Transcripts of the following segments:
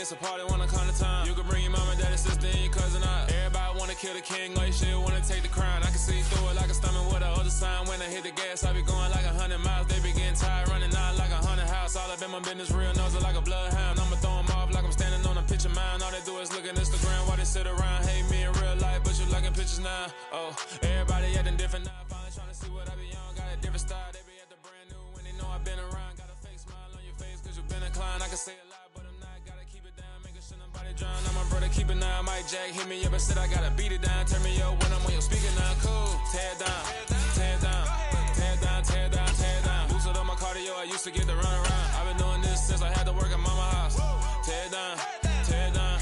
it's a party when I come to town. You can bring your mama, daddy, sister, and your cousin out. Everybody wanna kill the king, like shit, wanna take the crown. I can see through it like a stomach with a other sign. When I hit the gas, I be going like 100 miles. They be getting tired, running out like 100 house. All up in my business, real nose like a bloodhound. I'ma throw them off like I'm standing on a picture mound. All they do is look at Instagram while they sit around. Hate me in real life, but you liking pictures now. Oh, everybody acting different now. Finally trying to see what I be on. Got a different style. They be at the brand new when they know I've been around. Got a fake smile on your face cause you been inclined. I can say a lot, but I'm not. Gotta keep it down, making sure nobody drown. Now my brother keep it now. Mike Jack hit me up and said I gotta beat it down. Turn me up when I'm on your speaker now. Cool, tear it down, tear it down, tear it down, tear it down, tear it down. Boosted up my cardio, I used to get to run around. I've been doing this since I had to work at mama house. Tear it down, tear it down,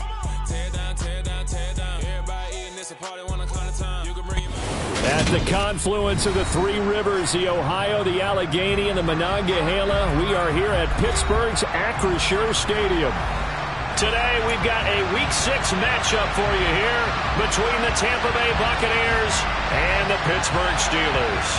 tear it down, tear it down, tear it down. Everybody eating this a party when I come to town. You can bring your At the confluence of the three rivers, the Ohio, the Allegheny, and the Monongahela, we are here at Pittsburgh's Acrisure Stadium. Today, we've got a Week 6 matchup for you here between the Tampa Bay Buccaneers and the Pittsburgh Steelers.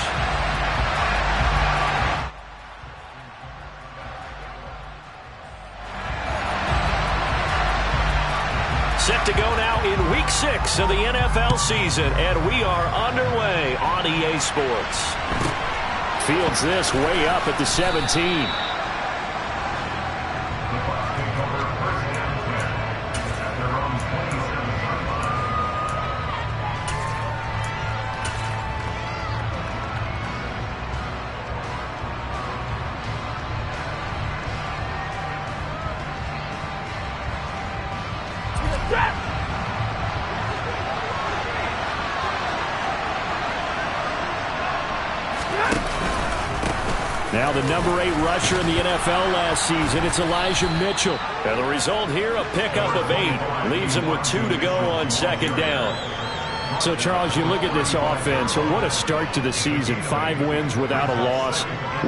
Set to go now in Week 6 of the NFL season, and we are underway on EA Sports. Fields this way up at the 17. Now the number 8 rusher in the NFL last season, it's Elijah Mitchell. And the result here, a pickup of 8. Leaves him with 2 to go on second down. So, Charles, you look at this offense, what a start to the season. 5 wins without a loss.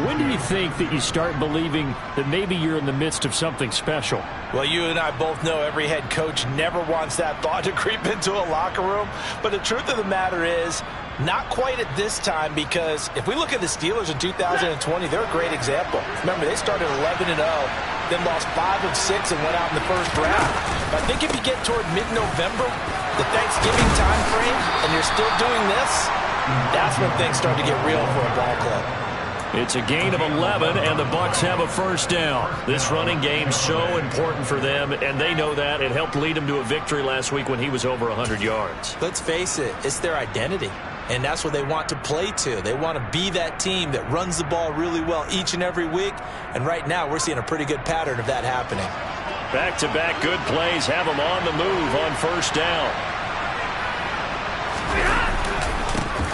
When do you think that you start believing that maybe you're in the midst of something special? Well, you and I both know every head coach never wants that thought to creep into a locker room. But the truth of the matter is, not quite at this time, because if we look at the Steelers in 2020, they're a great example. Remember, they started 11-0, then lost 5 of 6 and went out in the first round. But I think if you get toward mid-November, the Thanksgiving time frame, and you're still doing this, that's when things start to get real for a ball club. It's a gain of 11, and the Bucs have a first down. This running game's so important for them, and they know that. It helped lead them to a victory last week when he was over 100 yards. Let's face it, it's their identity. And that's what they want to play to. They want to be that team that runs the ball really well each and every week. And right now, we're seeing a pretty good pattern of that happening. Back-to-back good plays have them on the move on first down.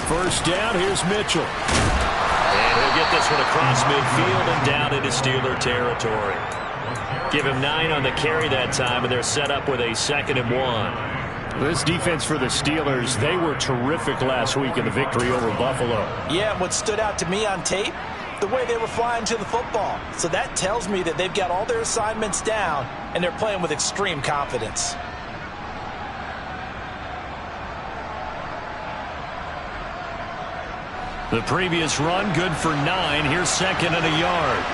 First down, here's Mitchell. And he'll get this one across midfield and down into Steeler territory. Give him 9 on the carry that time, and they're set up with a 2nd and 1. This defense for the Steelers, they were terrific last week in the victory over Buffalo. Yeah, what stood out to me on tape, the way they were flying to the football. So that tells me that they've got all their assignments down, and they're playing with extreme confidence. The previous run, good for 9. Here's 2nd and a yard.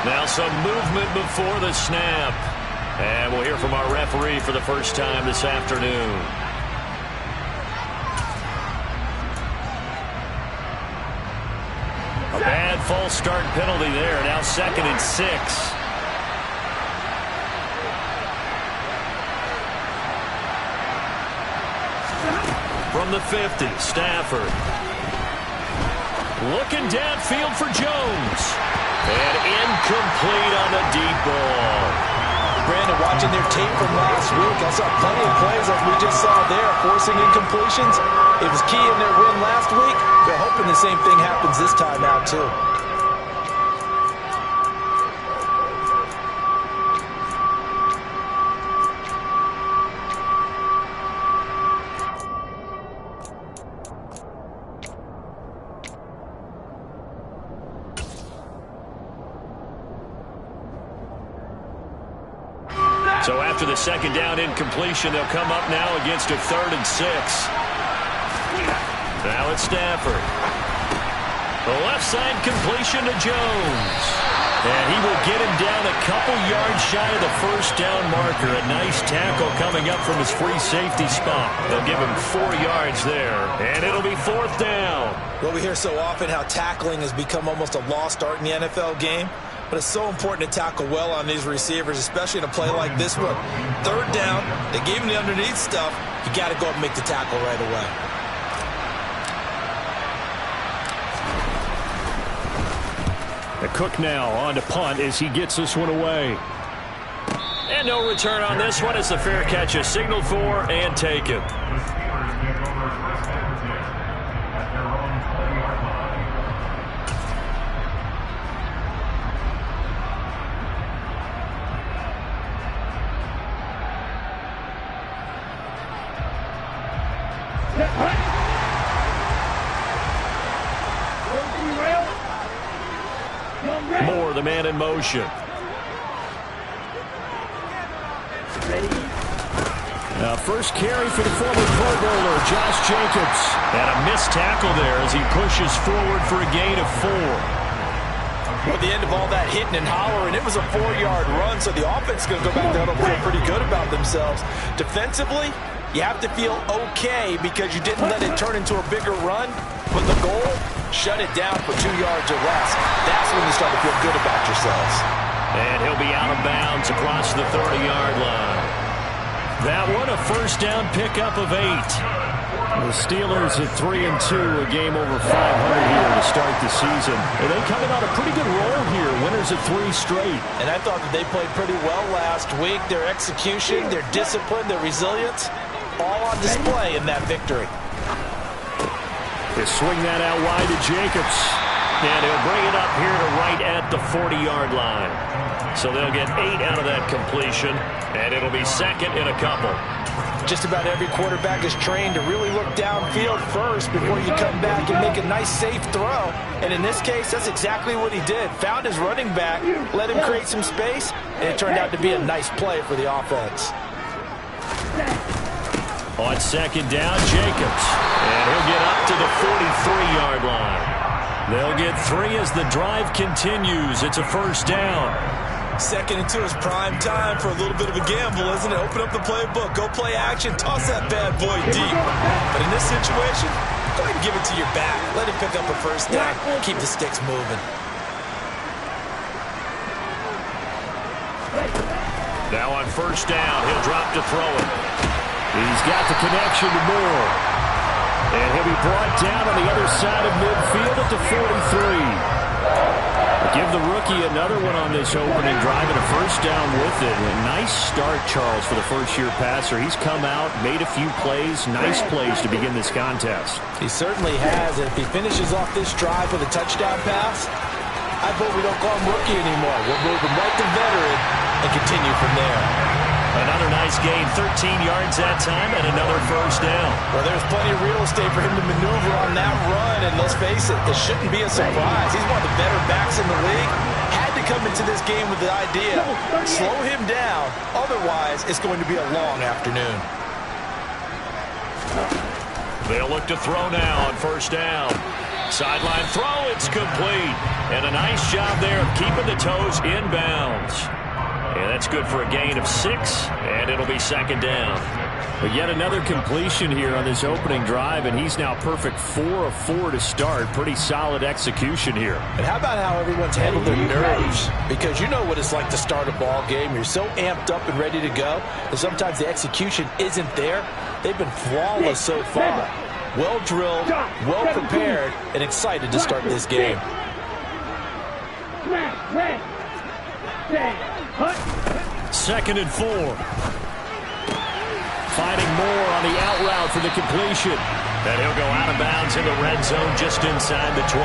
Now some movement before the snap. And we'll hear from our referee for the first time this afternoon. A bad false start penalty there. Now 2nd and 6. From the 50, Stafford. Looking downfield for Jones. And incomplete on the deep ball. Brandon, watching their tape from last week, I saw plenty of plays like we just saw there, forcing incompletions. It was key in their win last week. They're hoping the same thing happens this time out, too. So after the second down incompletion, they'll come up now against a 3rd and 6. Now it's Stafford. The left side completion to Jones. And he will get him down a couple yards shy of the first down marker. A nice tackle coming up from his free safety spot. They'll give him 4 yards there. And it'll be 4th down. Well, we hear so often how tackling has become almost a lost art in the NFL game. But it's so important to tackle well on these receivers, especially in a play like this one. 3rd down, they gave him the underneath stuff. You got to go up and make the tackle right away. The Cook now on to punt as he gets this one away. And no return on this one as the fair catch is signaled for and taken. Moore, the man in motion. First carry for the former Pro Bowler, Josh Jacobs. And a missed tackle there as he pushes forward for a gain of 4. At the end of all that hitting and hollering, it was a 4-yard run, so the offense is going to go back there and feel pretty good about themselves. Defensively, you have to feel okay because you didn't let it turn into a bigger run, but the goal, shut it down for 2 yards or less. That's when you start to feel good about yourselves. And he'll be out of bounds across the 30-yard line. That one, a first down pickup of 8. The Steelers at 3-2, a game over 500 here to start the season. And they coming on a pretty good roll here, winners of 3 straight. And I thought that they played pretty well last week. Their execution, their discipline, their resilience, all on display in that victory. They swing that out wide to Jacobs. And he'll bring it up here to right at the 40-yard line. So they'll get 8 out of that completion, and it'll be 2nd and a couple. Just about every quarterback is trained to really look downfield first before you come back and make a nice, safe throw. And in this case, that's exactly what he did. Found his running back, let him create some space, and it turned out to be a nice play for the offense. On 2nd down, Jacobs. And he'll get up to the 43-yard line. They'll get 3 as the drive continues. It's a first down. 2nd and 2 is prime time for a little bit of a gamble, isn't it? Open up the playbook, go play action, toss that bad boy deep. But in this situation, go ahead and give it to your back. Let him pick up a first down, keep the sticks moving. Now on first down, he'll drop to throw it. He's got the connection to Moore. And he'll be brought down on the other side of midfield at the 43. Give the rookie another one on this opening drive and a first down with it. A nice start, Charles, for the first-year passer. He's come out, made a few plays, nice plays to begin this contest. He certainly has. And if he finishes off this drive with a touchdown pass, I vote we don't call him rookie anymore. We'll move him right to veteran and continue from there. Another nice gain, 13 yards that time, and another first down. Well, there's plenty of real estate for him to maneuver on that run, and let's face it, it shouldn't be a surprise. He's one of the better backs in the league. Had to come into this game with the idea, slow him down, otherwise it's going to be a long afternoon. They'll look to throw now on first down. Sideline throw, it's complete. And a nice job there of keeping the toes inbounds. And that's good for a gain of 6, and it'll be 2nd down. But yet another completion here on this opening drive, and he's now perfect 4 of 4 to start. Pretty solid execution here. And how about how everyone's handled their nerves? Because you know what it's like to start a ball game. You're so amped up and ready to go that sometimes the execution isn't there. They've been flawless so far. Well drilled, well prepared, and excited to start this game. 2nd and 4. Finding Moore on the out route for the completion. And he'll go out of bounds in the red zone just inside the 20.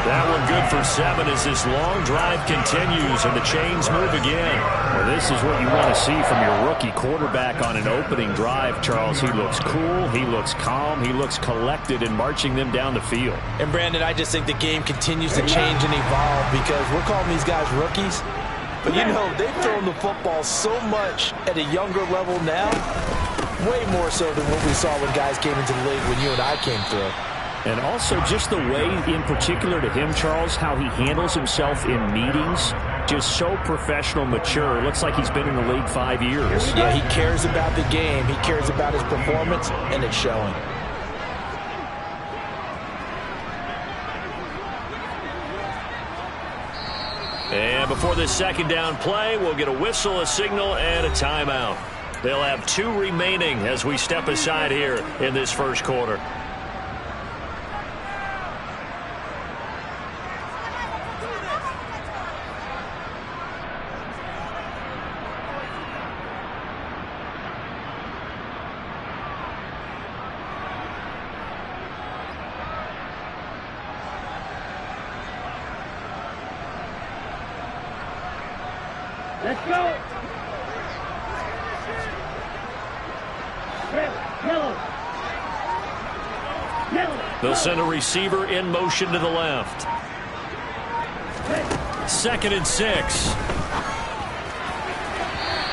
That one good for 7 as this long drive continues and the chains move again. Well, this is what you want to see from your rookie quarterback on an opening drive, Charles. He looks cool, he looks calm, he looks collected in marching them down the field. And, Brandon, I just think the game continues to change and evolve because we're calling these guys rookies. But, you know, they've thrown the football so much at a younger level now, way more so than what we saw when guys came into the league when you and I came through. And also just the way, in particular to him, Charles, how he handles himself in meetings, just so professional, mature. Looks like he's been in the league 5 years. Yeah, he cares about the game. He cares about his performance, and it's showing. And before this second down play, we'll get a whistle, a signal, and a timeout. They'll have 2 remaining as we step aside here in this first quarter. Let's go. They'll send a receiver in motion to the left. 2nd and 6.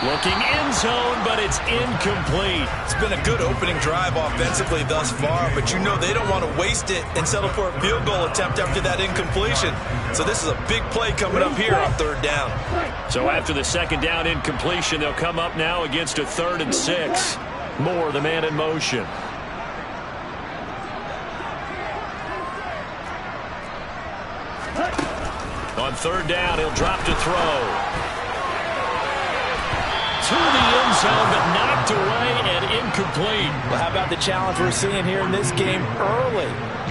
Looking end zone, but it's incomplete. It's been a good opening drive offensively thus far, but you know they don't want to waste it and settle for a field goal attempt after that incompletion. So this is a big play coming up here on 3rd down. So after the 2nd down incompletion, they'll come up now against a 3rd and 6. Moore, the man in motion. On 3rd down, he'll drop to throw. To the end zone, but knocked away and incomplete. Well, how about the challenge we're seeing here in this game early?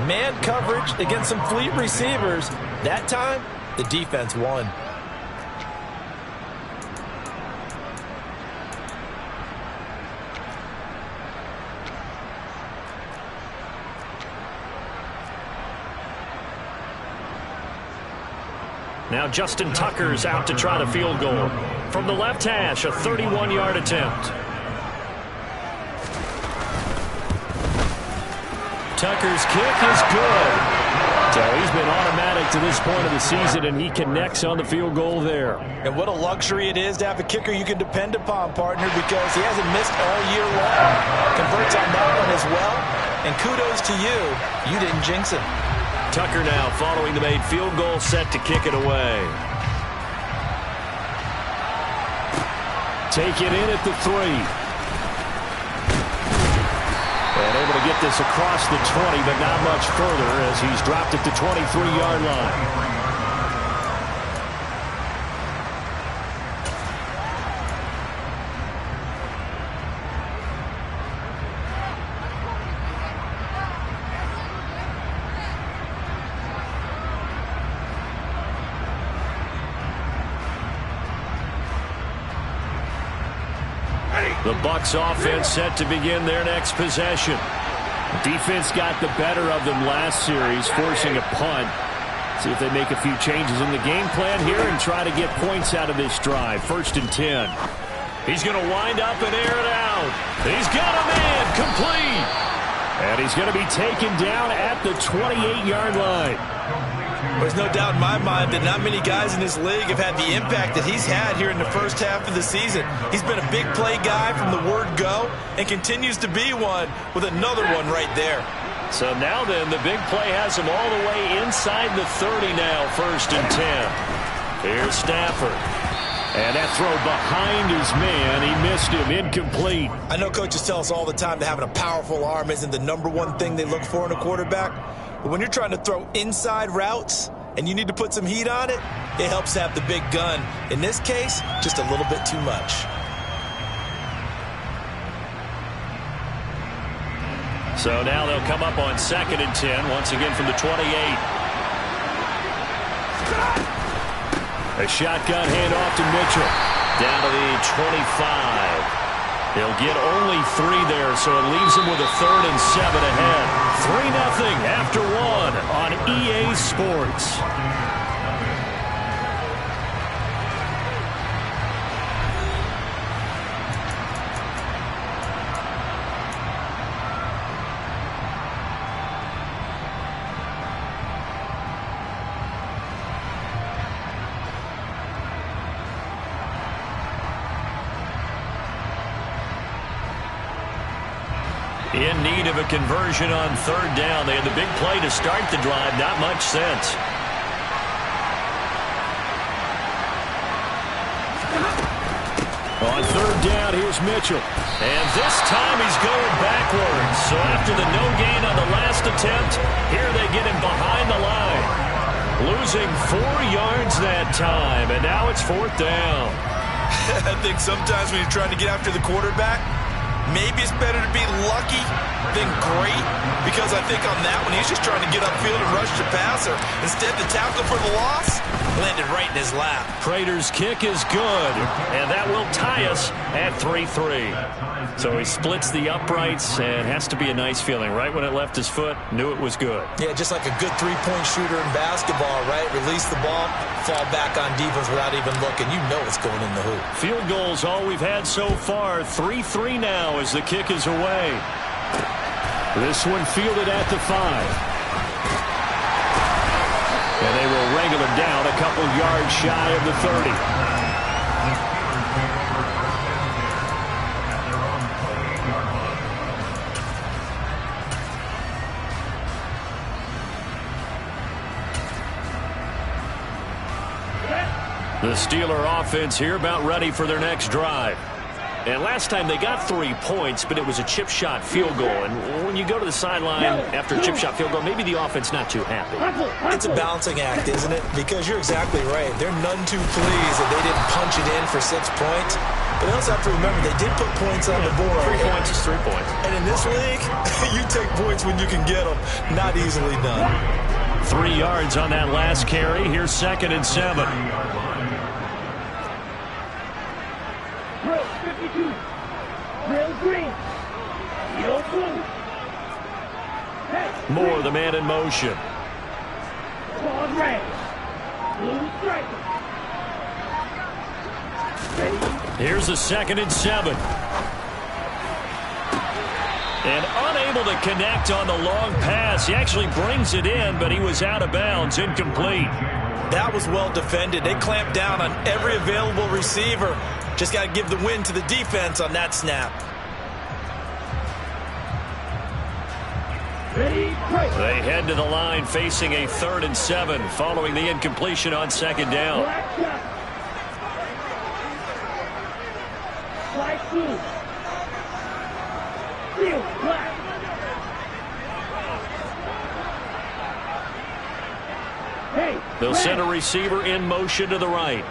Man coverage against some fleet receivers. That time, the defense won. Now Justin Tucker's out to try the field goal. From the left hash, a 31-yard attempt. Tucker's kick is good. So he's been automatic to this point of the season, and he connects on the field goal there. And what a luxury it is to have a kicker you can depend upon, partner, because he hasn't missed all year long. Converts on that one as well. And kudos to you. You didn't jinx him. Tucker now following the made field goal, set to kick it away. Take it in at the 3. And able to get this across the 20, but not much further as he's dropped it to 23-yard line. The Bucs offense set to begin their next possession. Defense got the better of them last series, forcing a punt. See if they make a few changes in the game plan here and try to get points out of this drive. 1st and 10. He's going to wind up and air it out. He's got a man complete. And he's going to be taken down at the 28-yard line. There's no doubt in my mind that not many guys in this league have had the impact that he's had here in the first half of the season. He's been a big play guy from the word go and continues to be one with another one right there. So now then, the big play has him all the way inside the 30 now, 1st and 10. Here's Stafford. And that throw behind his man, he missed him, incomplete. I know coaches tell us all the time that having a powerful arm isn't the #1 thing they look for in a quarterback. But when you're trying to throw inside routes and you need to put some heat on it, it helps to have the big gun. In this case, just a little bit too much. So now they'll come up on 2nd and 10, once again from the 28. A shotgun handoff to Mitchell. Down to the 25. He'll get only 3 there, so it leaves him with a 3rd and 7 ahead. 3-0 after 1 on EA Sports. In need of a conversion on third down. They had the big play to start the drive. Not much sense. On third down, here's Mitchell. And this time he's going backwards. So after the no gain on the last attempt, here they get him behind the line. Losing 4 yards that time, and now it's fourth down. I think sometimes when you're trying to get after the quarterback, maybe it's better to be lucky than great, because I think on that one, he's just trying to get upfield and rush the passer. Instead, the tackle for the loss landed right in his lap. Prater's kick is good, and that will tie us at 3-3. So he splits the uprights, and has to be a nice feeling. Right when it left his foot, knew it was good. Yeah, just like a good three-point shooter in basketball, right? Release the ball, fall back on defense without even looking. You know it's going in the hoop. Field goals all we've had so far. 3-3 now as the kick is away. This one fielded at the 5. And they will wrangle him down a couple yards shy of the 30. The Steeler offense here about ready for their next drive. And last time they got 3 points, but it was a chip shot field goal. And when you go to the sideline after a chip shot field goal, maybe the offense not too happy. It's a balancing act, isn't it? Because you're exactly right. They're none too pleased that they didn't punch it in for 6 points. But they also have to remember they did put points on the board. 3 points is 3 points. And in this league, you take points when you can get them. Not easily done. 3 yards on that last carry. Here's 2nd and 7. Moore, the man in motion. Here's a 2nd and 7. And unable to connect on the long pass. He actually brings it in, but he was out of bounds, incomplete. That was well defended. They clamped down on every available receiver. Just got to give the win to the defense on that snap. They head to the line facing a 3rd and 7 following the incompletion on 2nd down. They'll send a receiver in motion to the right.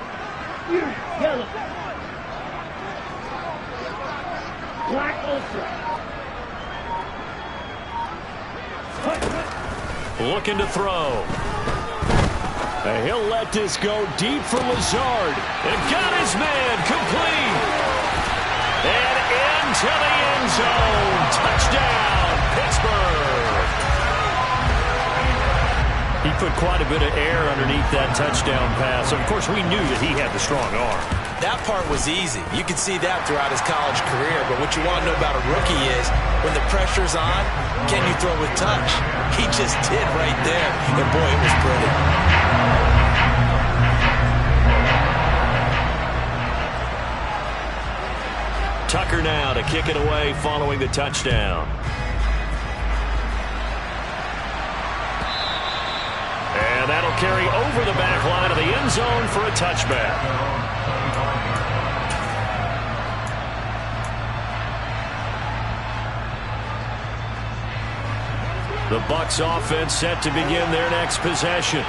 Looking to throw. And he'll let this go deep for Lazard. And got his man complete. And into the end zone. Touchdown, Pittsburgh. He put quite a bit of air underneath that touchdown pass. Of course, we knew that he had the strong arm. That part was easy. You could see that throughout his college career. But what you want to know about a rookie is when the pressure's on, can you throw with touch? He just did right there. And boy, it was pretty. Tucker now to kick it away following the touchdown. And that'll carry over the back line of the end zone for a touchback. The Bucs offense set to begin their next possession.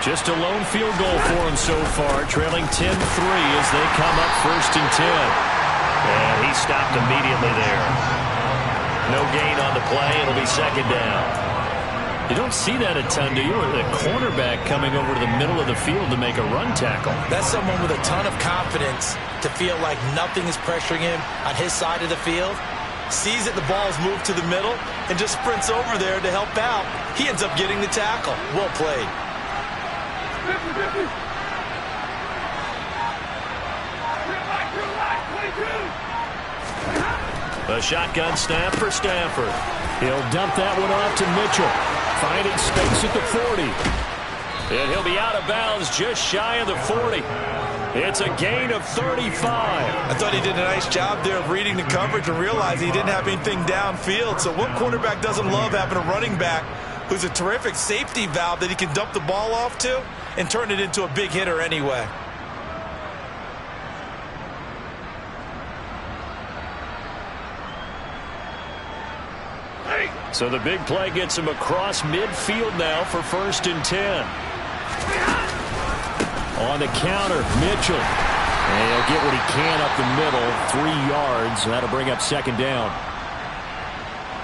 Just a lone field goal for them so far, trailing 10-3 as they come up 1st and 10. And he stopped immediately there. No gain on the play. It'll be 2nd down. You don't see that a ton, do you? The cornerback coming over to the middle of the field to make a run tackle. That's someone with a ton of confidence to feel like nothing is pressuring him on his side of the field. Sees that the ball's moved to the middle and just sprints over there to help out. He ends up getting the tackle. Well played. A shotgun snap for Stafford. He'll dump that one off to Mitchell. Finding space at the 40. And he'll be out of bounds just shy of the 40. It's a gain of 35. I thought he did a nice job there of reading the coverage and realizing he didn't have anything downfield. So what quarterback doesn't love having a running back who's a terrific safety valve that he can dump the ball off to and turn it into a big hitter anyway? So the big play gets him across midfield now for 1st and 10. On the counter, Mitchell. And he'll get what he can up the middle, 3 yards. That'll bring up 2nd down.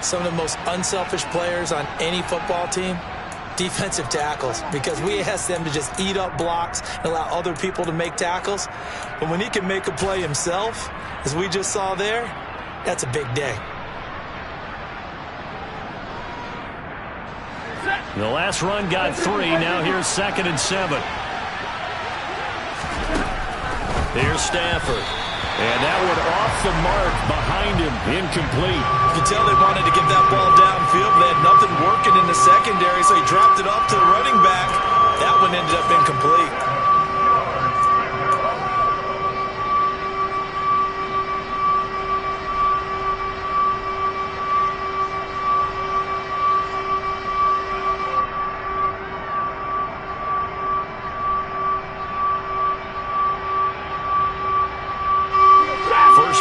Some of the most unselfish players on any football team, defensive tackles, because we ask them to just eat up blocks and allow other people to make tackles. But when he can make a play himself, as we just saw there, that's a big day. The last run got 3. Now here's 2nd and 7. Here's Stafford. And that one off the mark behind him. Incomplete. You can tell they wanted to get that ball downfield, but they had nothing working in the secondary, so he dropped it off to the running back. That one ended up incomplete.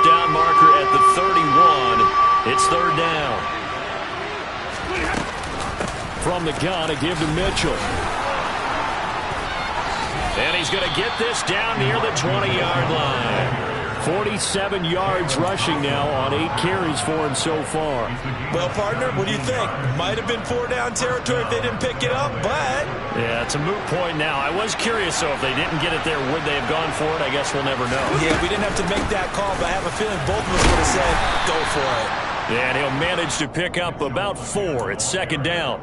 Down marker at the 31. It's 3rd down. From the gun, a give to Mitchell. And he's going to get this down near the 20-yard line. 47 yards rushing now on 8 carries for him so far. Well, partner, what do you think? Might have been 4-down territory if they didn't pick it up, but... Yeah, it's a moot point now. I was curious, so if they didn't get it there, would they have gone for it? I guess we'll never know. Yeah, we didn't have to make that call, but I have a feeling both of us would have said, go for it. Yeah, and he'll manage to pick up about 4. It's 2nd down.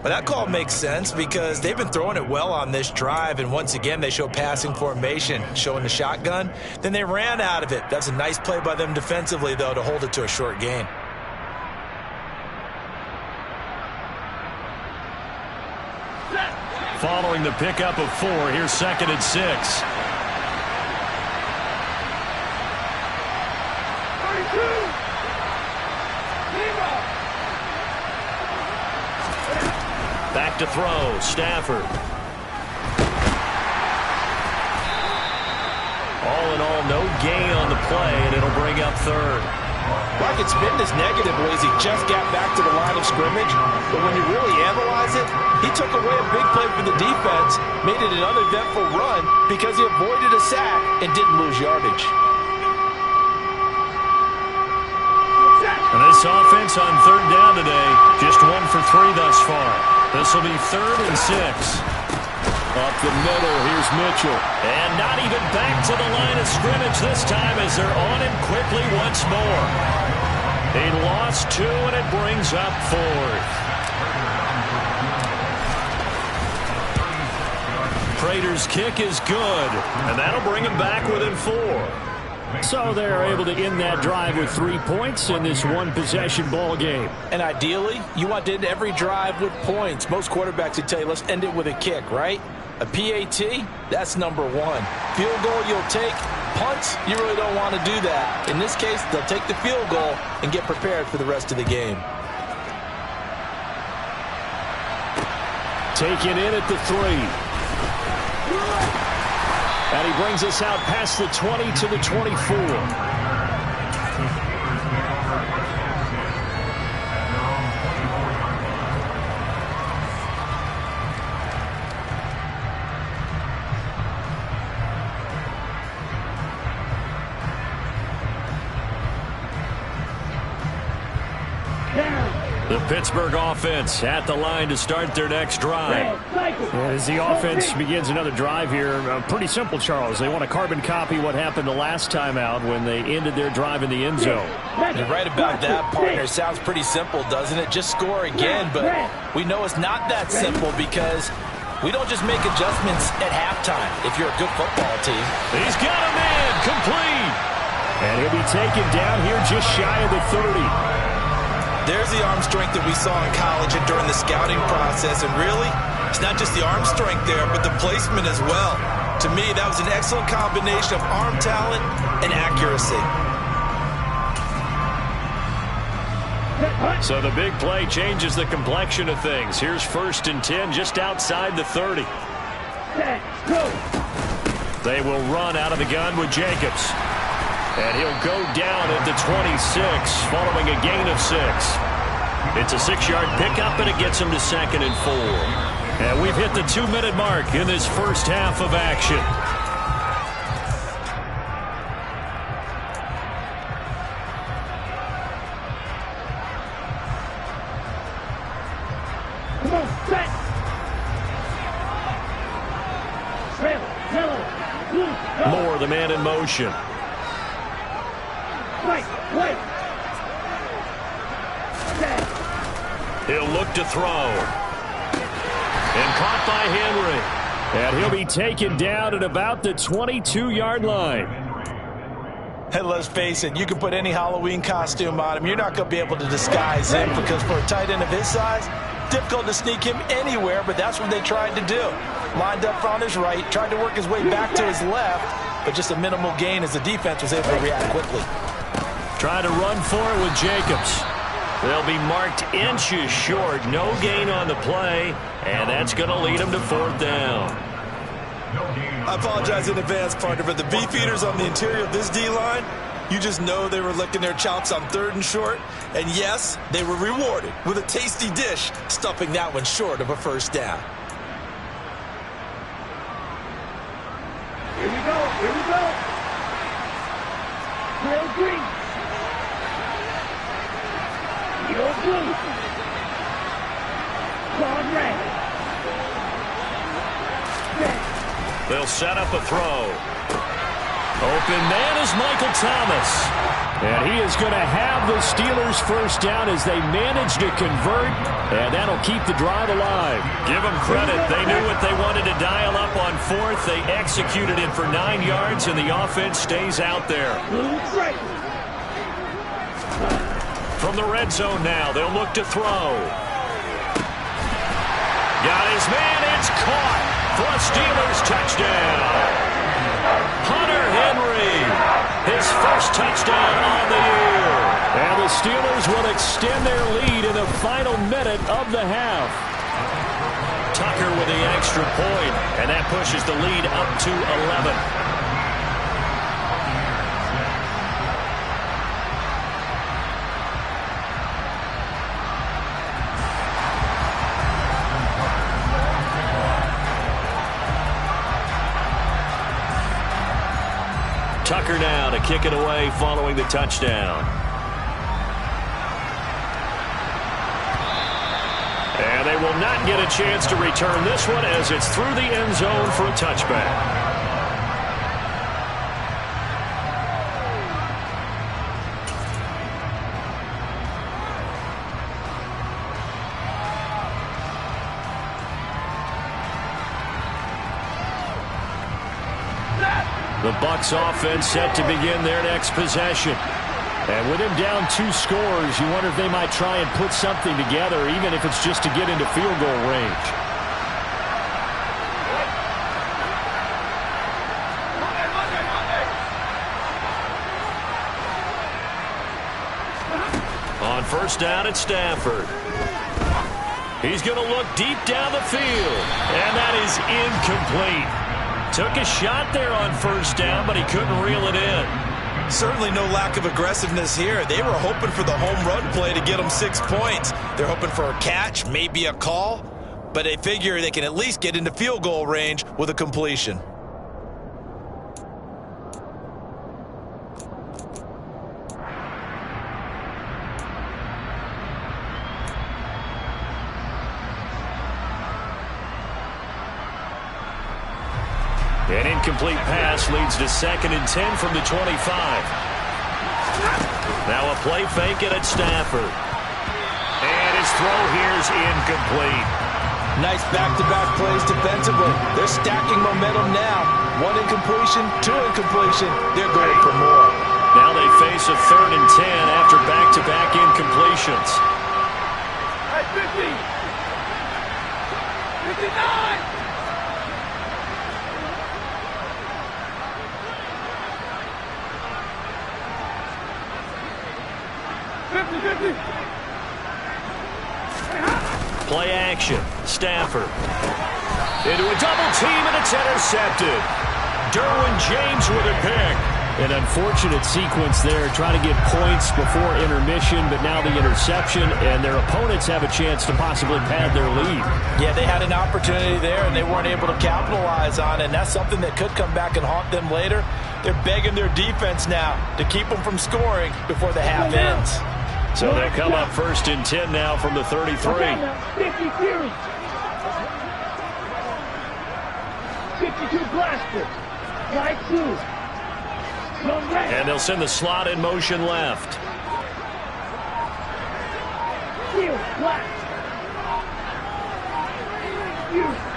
But that call makes sense because they've been throwing it well on this drive, and once again they show passing formation, showing the shotgun. Then they ran out of it. That's a nice play by them defensively, though, to hold it to a short gain. Following the pickup of 4, here's 2nd and 6. Back to throw, Stafford. All in all, no gain on the play, and it'll bring up 3rd. Well, I could spin this negatively as he just got back to the line of scrimmage, but when you really analyze it, he took away a big play for the defense, made it an uneventful run because he avoided a sack and didn't lose yardage. And this offense on 3rd down today, just 1 for 3 thus far. This will be 3rd and 6. Up the middle, here's Mitchell. And not even back to the line of scrimmage this time as they're on him quickly once more. He lost 2, and it brings up 4th. Prater's kick is good, and that'll bring him back within 4. So they're able to end that drive with 3 points in this one-possession ball game. And ideally, you want to end every drive with points. Most quarterbacks would tell you, let's end it with a kick, right? A PAT, that's number 1. Field goal you'll take. Punts, you really don't want to do that. In this case, they'll take the field goal and get prepared for the rest of the game. Taken in at the 3. And he brings us out past the 20 to the 24. The Pittsburgh offense at the line to start their next drive. As the offense begins another drive here, pretty simple, Charles. They want to carbon copy what happened the last time out when they ended their drive in the end zone. You're right about that, partner. Sounds pretty simple, doesn't it? Just score again, but we know it's not that simple because we don't just make adjustments at halftime if you're a good football team. He's got a man, complete. And he'll be taken down here just shy of the 30. There's the arm strength that we saw in college and during the scouting process. And really, it's not just the arm strength there, but the placement as well. To me, that was an excellent combination of arm talent and accuracy. So the big play changes the complexion of things. Here's 1st and 10 just outside the 30. They will run out of the gun with Jacobs. And he'll go down at the 26 following a gain of 6. It's a 6-yard pickup, and it gets him to 2nd and 4. And we've hit the 2-minute mark in this first half of action. Come on, set. Moore, the man in motion. Wait. He'll look to throw. And caught by Henry. And he'll be taken down at about the 22-yard line. Hey, let's face it, you can put any Halloween costume on him. You're not going to be able to disguise him because for a tight end of his size, difficult to sneak him anywhere, but that's what they tried to do. Lined up on his right, tried to work his way back to his left, but just a minimal gain as the defense was able to react quickly. Try to run for it with Jacobs. They'll be marked inches short. No gain on the play, and that's going to lead them to 4th down. I apologize in advance, partner, but the beefeaters on the interior of this D-line, you just know they were licking their chops on 3rd and short. And yes, they were rewarded with a tasty dish, stuffing that one short of a 1st down. Here we go. Kyle Green. Yo blue. Claude Ray. They'll set up a throw. Open man is Michael Thomas. And he is going to have the Steelers 1st down as they manage to convert. And that'll keep the drive alive. Give them credit. They knew what they wanted to dial up on 4th. They executed it for 9 yards, and the offense stays out there. From the red zone now, they'll look to throw. Got his man. It's caught for a Steelers touchdown. Hunter Henry, his 1st touchdown on the year. And the Steelers will extend their lead in the final minute of the half. Tucker with the extra point, and that pushes the lead up to 11. Tucker now to kick it away following the touchdown. And they will not get a chance to return this one as it's through the end zone for a touchback. The Bucs offense set to begin their next possession. And with him down 2 scores, you wonder if they might try and put something together, even if it's just to get into field goal range. On 1st down at Stafford. He's going to look deep down the field. And that is incomplete. Took a shot there on 1st down, but he couldn't reel it in. Certainly no lack of aggressiveness here. They were hoping for the home run play to get them 6 points. They're hoping for a catch, maybe a call, but they figure they can at least get into field goal range with a completion. An incomplete pass leads to 2nd and 10 from the 25. Now a play fake it at Stafford. And his throw here is incomplete. Nice back-to-back plays defensively. They're stacking momentum now. 1 incompletion, 2 incompletion. They're going for more. Now they face a 3rd and 10 after back-to-back incompletions. Hey, 50. 59. Play action. Stafford. Into a double team, and it's intercepted. Derwin James with a pick. An unfortunate sequence there, trying to get points before intermission, but now the interception, and their opponents have a chance to possibly pad their lead. Yeah, they had an opportunity there, and they weren't able to capitalize on it, and that's something that could come back and haunt them later. They're begging their defense now to keep them from scoring before the half ends. So they'll come up 1st and 10 now from the 33. 50 series. 52 blaster. Right 2. And they'll send the slot in motion left. Steel, black.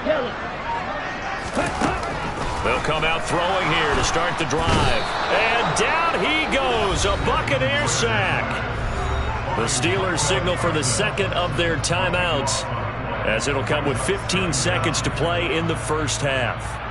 Yellow. They'll come out throwing here to start the drive. And down he goes, a Buccaneer sack. The Steelers signal for the second of their timeouts, as it'll come with 15 seconds to play in the first half.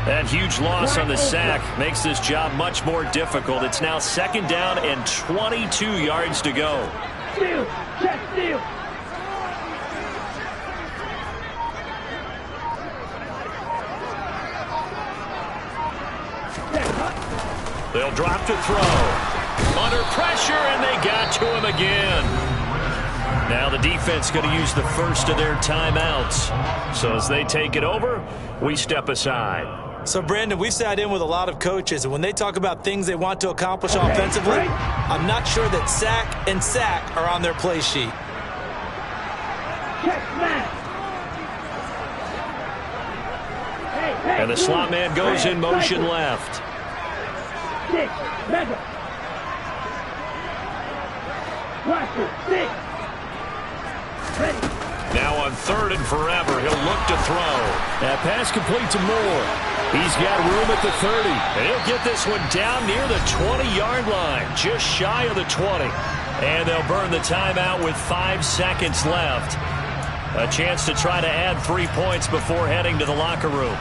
That huge loss on the sack makes this job much more difficult. It's now 2nd down and 22 yards to go. Steal, check, steal. They'll drop to throw. Under pressure, and they got to him again. Now the defense going to use the first of their timeouts. So as they take it over, we step aside. So, Brandon, we've sat in with a lot of coaches, and when they talk about things they want to accomplish offensively, I'm not sure that sack and sack are on their play sheet. And the slot man goes in motion left. 6, mega. Blaster, 6. Ready. Now on 3rd and forever, he'll look to throw. That pass complete to Moore. He's got room at the 30. And he'll get this one down near the 20-yard line, just shy of the 20. And they'll burn the timeout with 5 seconds left. A chance to try to add 3 points before heading to the locker room.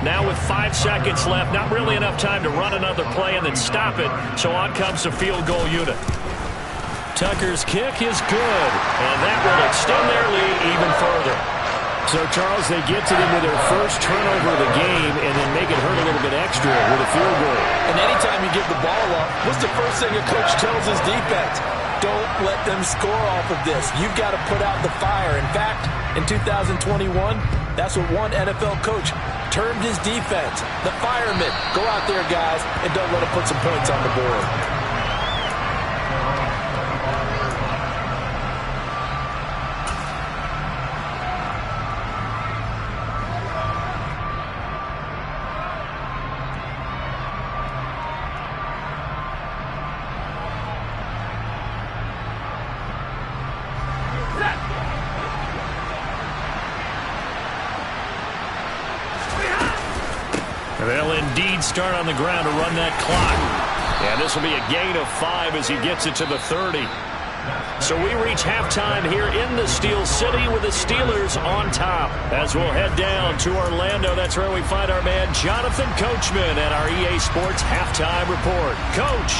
Now with 5 seconds left, not really enough time to run another play and then stop it. So on comes the field goal unit. Tucker's kick is good, and that will extend their lead even further. So, Charles, they get to them with their first turnover of the game and then make it hurt a little bit extra with a field goal. And anytime you give the ball up, what's the first thing a coach tells his defense? Don't let them score off of this. You've got to put out the fire. In fact, in 2021, that's what one NFL coach termed his defense. The firemen. Go out there, guys, and don't let them put some points on the board. They'll indeed start on the ground to run that clock. And this will be a gain of 5 as he gets it to the 30. So we reach halftime here in the Steel City with the Steelers on top. As we'll head down to Orlando, that's where we find our man Jonathan Coachman at our EA Sports Halftime Report. Coach.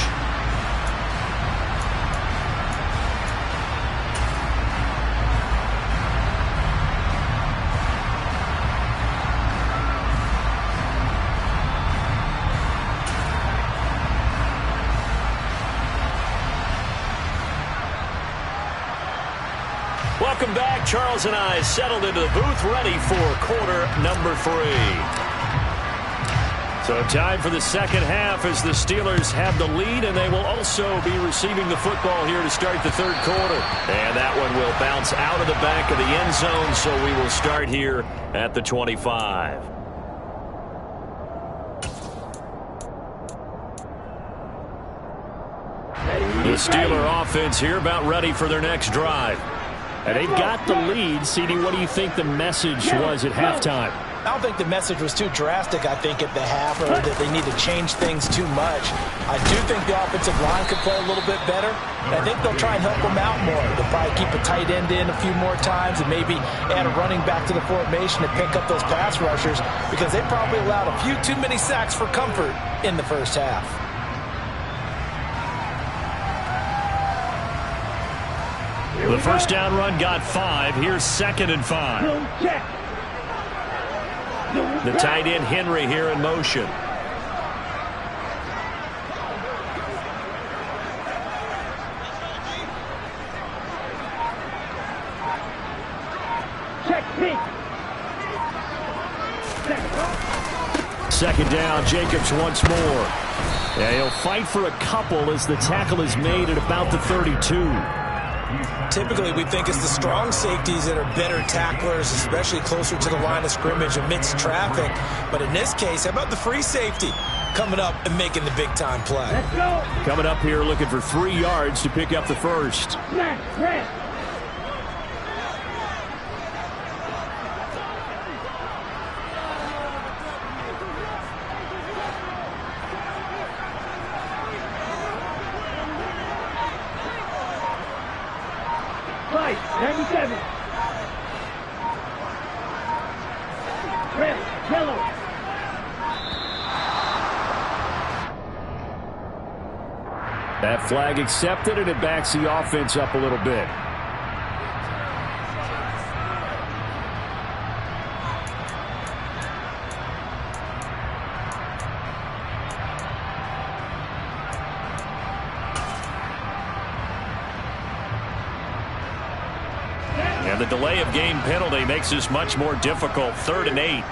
Welcome back. Charles and I settled into the booth, ready for quarter number 3. So time for the second half as the Steelers have the lead, and they will also be receiving the football here to start the third quarter. And that one will bounce out of the back of the end zone, so we will start here at the 25. The Steeler offense here about ready for their next drive. And they've got the lead. CD, what do you think the message was at halftime? I don't think the message was too drastic, I think, at the half, or that they need to change things too much. I do think the offensive line could play a little bit better, and I think they'll try and help them out more. They'll probably keep a tight end in a few more times and maybe add a running back to the formation to pick up those pass rushers, because they probably allowed a few too many sacks for comfort in the first half. The first down run got 5. Here's 2nd and 5. The tight end Henry here in motion. Second down, Jacobs once more. Yeah, he'll fight for a couple as the tackle is made at about the 32. Typically, we think it's the strong safeties that are better tacklers, especially closer to the line of scrimmage amidst traffic. But in this case, how about the free safety coming up and making the big-time play? Let's go. Coming up here looking for 3 yards to pick up the first. Smash, press. Fight, 97. Red, yellow. That flag accepted, and it backs the offense up a little bit. And the delay of game penalty makes this much more difficult. 3rd and 8.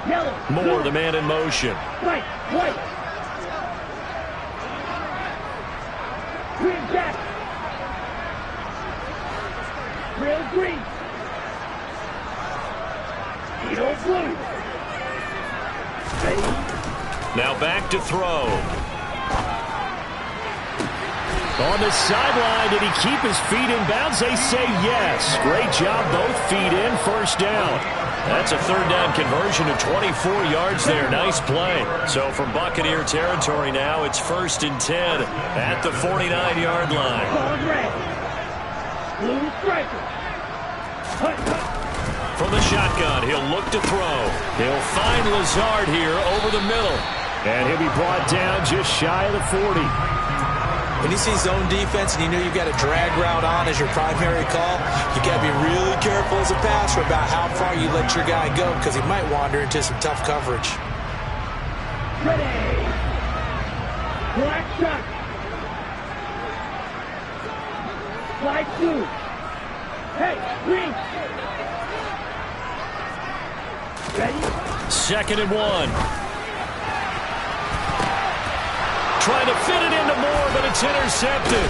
Yellow. Moore, the man in motion. White, white. Green jack. Real green. Eagle blue. Ready. Now back to throw. On the sideline, did he keep his feet in bounds? They say yes. Great job, both feet in, first down. That's a 3rd down conversion of 24 yards there. Nice play. So from Buccaneer territory now, it's 1st and 10 at the 49-yard line. Ball red. Blue striker. Hut, hut. From the shotgun, he'll look to throw. He'll find Lazard here over the middle. And he'll be brought down just shy of the 40. When you see zone defense and you know you've got a drag route on as your primary call, you got to be really careful as a passer about how far you let your guy go, because he might wander into some tough coverage. Ready. Black shot. Light blue. Hey, green. Ready? 2nd and 1. Trying to fit it into Moore, but it's intercepted.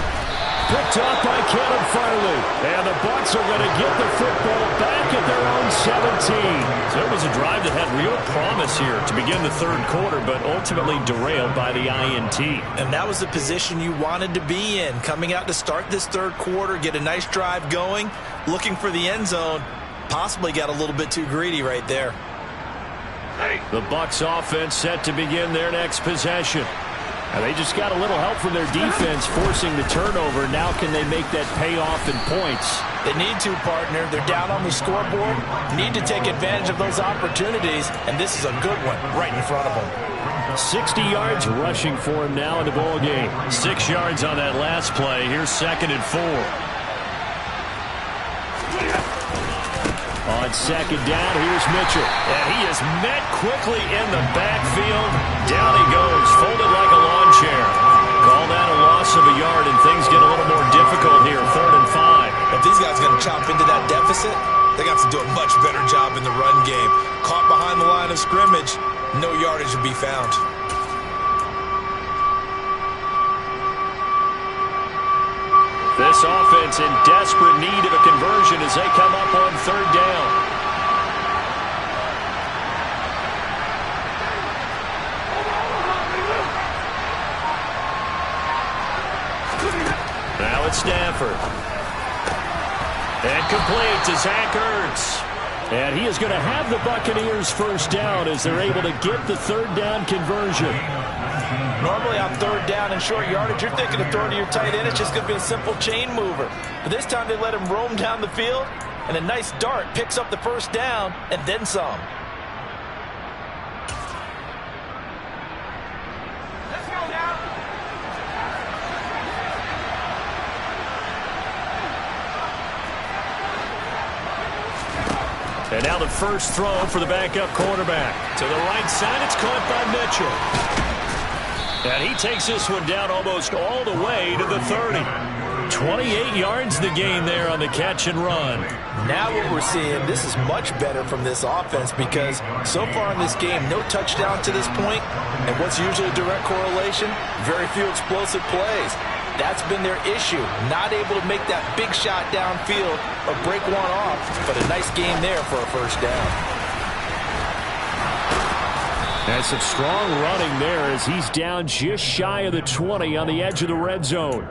Picked off by Caleb Farley. And the Bucs are going to get the football back at their own 17. So it was a drive that had real promise here to begin the 3rd quarter, but ultimately derailed by the INT. And that was the position you wanted to be in, coming out to start this 3rd quarter, get a nice drive going, looking for the end zone. Possibly got a little bit too greedy right there. The Bucs offense set to begin their next possession. And they just got a little help from their defense forcing the turnover. Now can they make that pay off in points? They need to, partner. They're down on the scoreboard. Need to take advantage of those opportunities, and this is a good one right in front of them. 60 yards rushing for him now in the ball game. 6 yards on that last play. Here's 2nd and 4. On 2nd down, here's Mitchell. And he is met quickly in the backfield. Down he goes, folded like a lawn chair. Call that a loss of a yard, and things get a little more difficult here. 3rd and 5. If these guys are going to chop into that deficit, they got to do a much better job in the run game. Caught behind the line of scrimmage, no yardage to be found. This offense in desperate need of a conversion as they come up on 3rd down. Now it's Stafford. And complete to Zach Ertz. And he is going to have the Buccaneers first down as they're able to get the third down conversion. Normally on third down and short yardage, you're thinking of throwing to your tight end. It's just going to be a simple chain mover. But this time they let him roam down the field, and a nice dart picks up the first down and then some. Let's go now. And now the first throw for the backup quarterback. To the right side, it's caught by Mitchell. And he takes this one down almost all the way to the 30. 28 yards the gain there on the catch and run. Now what we're seeing, this is much better from this offense because so far in this game, no touchdown to this point. And what's usually a direct correlation? Very few explosive plays. That's been their issue. Not able to make that big shot downfield or break one off. But a nice game there for a first down. And some strong running there as he's down just shy of the 20 on the edge of the red zone.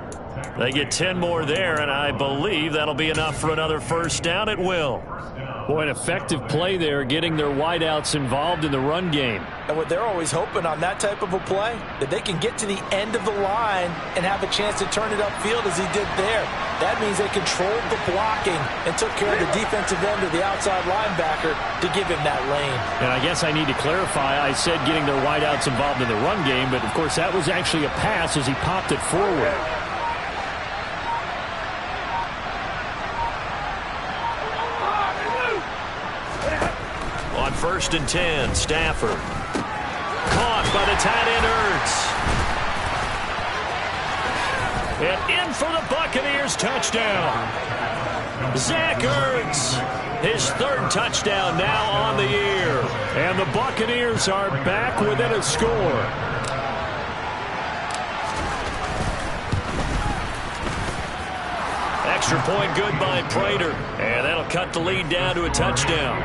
They get 10 more there, and I believe that'll be enough for another first down. It will. Boy, an effective play there, getting their wideouts involved in the run game. And what they're always hoping on that type of a play, that they can get to the end of the line and have a chance to turn it upfield as he did there. That means they controlled the blocking and took care of the defensive end of the outside linebacker to give him that lane. And I guess I need to clarify, I said getting their wideouts involved in the run game, but of course that was actually a pass as he popped it forward. On 1st and 10, Stafford. Caught by the tight end Ertz. And in for the Buccaneers touchdown. Zach Ertz, his third touchdown now on the year. And the Buccaneers are back within a score. Extra point good by Prater. And that'll cut the lead down to a touchdown.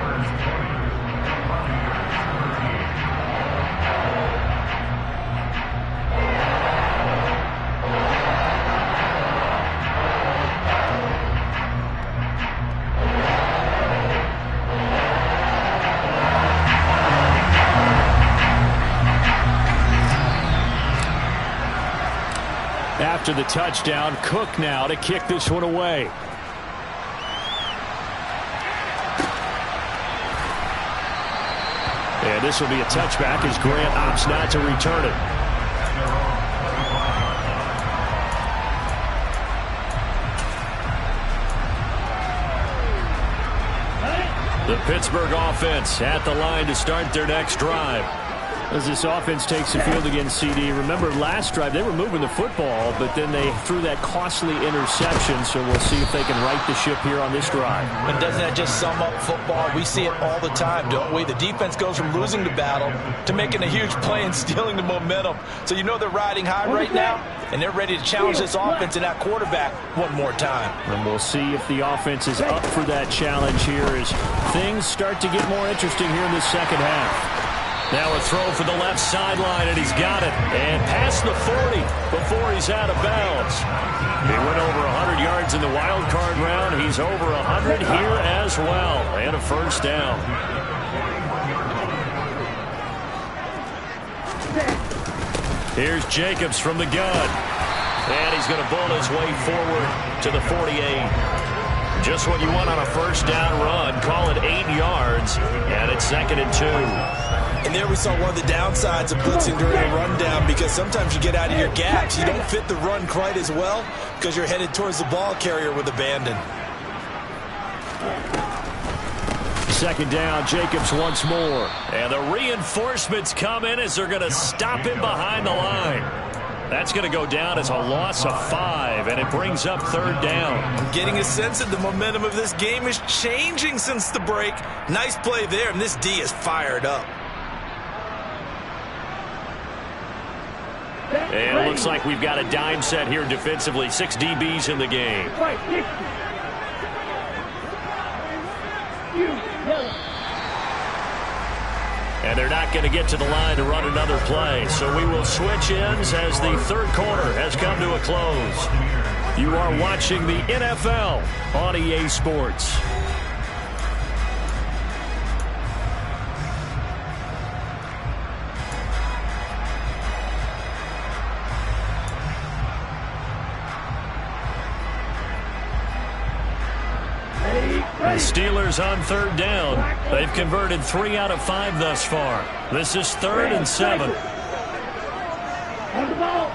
After the touchdown, Cook now to kick this one away. And this will be a touchback as Grant opts not to return it. The Pittsburgh offense at the line to start their next drive. As this offense takes the field against CD. Remember, last drive, they were moving the football, but then they threw that costly interception, so we'll see if they can right the ship here on this drive. But doesn't that just sum up football? We see it all the time, don't we? The defense goes from losing the battle to making a huge play and stealing the momentum. So you know they're riding high right now, and they're ready to challenge this offense and that quarterback one more time. And we'll see if the offense is up for that challenge here as things start to get more interesting here in the second half. Now a throw for the left sideline, and he's got it. And past the 40 before he's out of bounds. He went over 100 yards in the wild card round. He's over 100 here as well. And a first down. Here's Jacobs from the gun. And he's going to bull his way forward to the 48. Just what you want on a first down run. Call it 8 yards. And it's 2nd and 2. And there we saw one of the downsides of blitzing during a rundown, because sometimes you get out of your gaps. You don't fit the run quite as well because you're headed towards the ball carrier with abandon. 2nd down, Jacobs once more. And the reinforcements come in as they're going to stop him behind the line. That's going to go down as a loss of 5, and it brings up 3rd down. I'm getting a sense that the momentum of this game is changing since the break. Nice play there, and this D is fired up. And it looks like we've got a dime set here defensively. 6 DBs in the game. And they're not going to get to the line to run another play. So we will switch ends as the third quarter has come to a close. You are watching the NFL on EA Sports. Steelers on 3rd down. They've converted 3 out of 5 thus far. This is 3rd and 7. On the ball.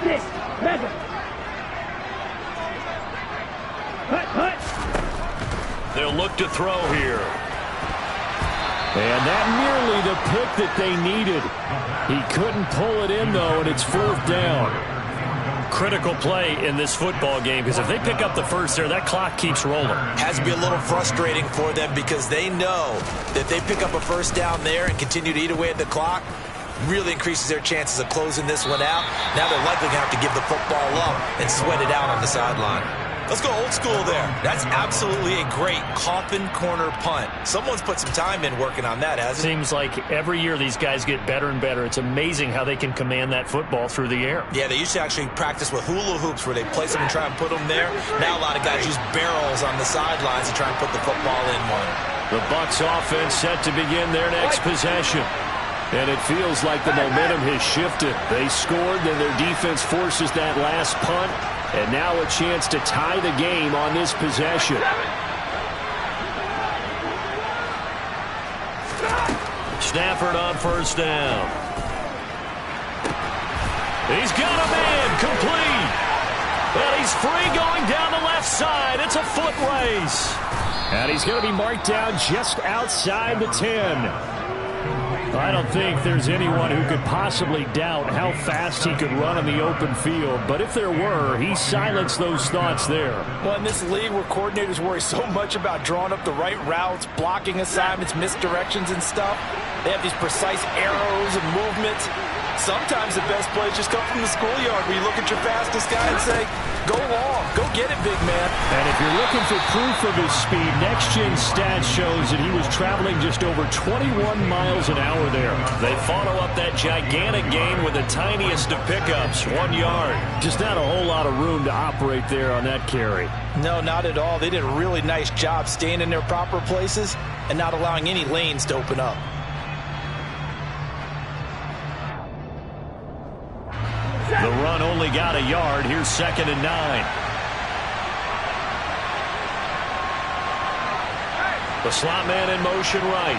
6, 7. Hut. They'll look to throw here. And that nearly the pick that they needed. He couldn't pull it in, though, and it's 4th down. Critical play in this football game, because if they pick up the first there, that clock keeps rolling. Has to be a little frustrating for them because they know that if they pick up a first down there and continue to eat away at the clock, really increases their chances of closing this one out. Now they're likely going to have to give the football up and sweat it out on the sideline. Let's go old school there. That's absolutely a great coffin corner punt. Someone's put some time in working on that, hasn't it? Seems like every year these guys get better and better. It's amazing how they can command that football through the air. Yeah, they used to actually practice with hula hoops where they place them and try and put them there. Now a lot of guys use barrels on the sidelines to try and put the football in one. The Bucs offense set to begin their next possession. And it feels like the momentum has shifted. They scored, then their defense forces that last punt. And now a chance to tie the game on this possession. Stafford on 1st down. He's got a man complete. And he's free going down the left side. It's a foot race. And he's going to be marked down just outside the 10. I don't think there's anyone who could possibly doubt how fast he could run on the open field. But if there were, he silenced those thoughts there. Well, in this league where coordinators worry so much about drawing up the right routes, blocking assignments, misdirections and stuff, they have these precise arrows and movements. Sometimes the best plays just come from the schoolyard where you look at your fastest guy and say, go long, go get it, big man. And if you're looking for proof of his speed, Next Gen Stats shows that he was traveling just over 21 miles an hour there. They follow up that gigantic gain with the tiniest of pickups, 1 yard. Just not a whole lot of room to operate there on that carry. No, not at all. They did a really nice job staying in their proper places and not allowing any lanes to open up. The run only got a yard. Here's 2nd and 9. The slot man in motion right.